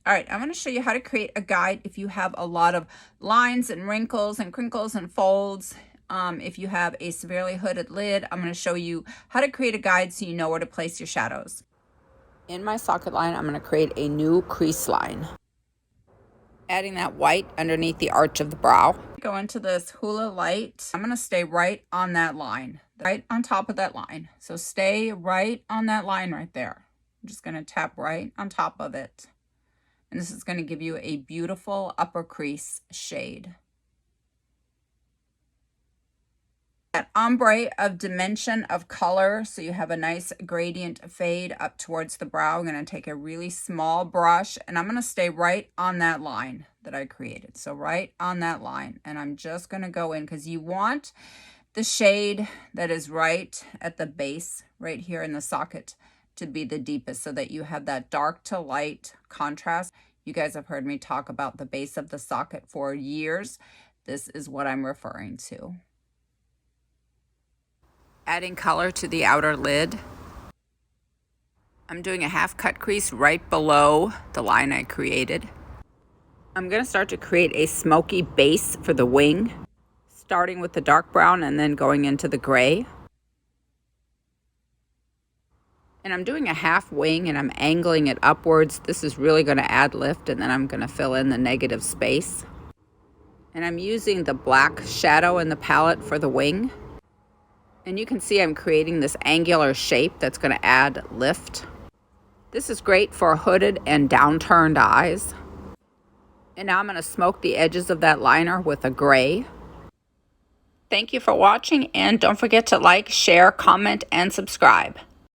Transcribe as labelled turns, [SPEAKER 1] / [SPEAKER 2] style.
[SPEAKER 1] All right, I'm going to show you how to create a guide if you have a lot of lines and wrinkles and crinkles and folds. If you have a severely hooded lid, I'm going to show you how to create a guide so you know where to place your shadows. In my socket line, I'm going to create a new crease line. Adding that white underneath the arch of the brow. Go into this hula light. I'm going to stay right on that line, right on top of that line. So stay right on that line right there. I'm just going to tap right on top of it. And this is going to give you a beautiful upper crease shade. That ombre of dimension of color, so you have a nice gradient fade up towards the brow. I'm going to take a really small brush and I'm going to stay right on that line that I created. So right on that line. And I'm just going to go in because you want the shade that is right at the base, right here in the socket, to be the deepest so that you have that dark to light contrast. You guys have heard me talk about the base of the socket for years. This is what I'm referring to. Adding color to the outer lid. I'm doing a half cut crease right below the line I created. I'm going to start to create a smoky base for the wing, starting with the dark brown and then going into the gray. And I'm doing a half wing and I'm angling it upwards. This is really going to add lift, and then I'm going to fill in the negative space. And I'm using the black shadow in the palette for the wing. And you can see I'm creating this angular shape that's going to add lift. This is great for hooded and downturned eyes. And now I'm going to smoke the edges of that liner with a gray. Thank you for watching, and don't forget to like, share, comment, and subscribe.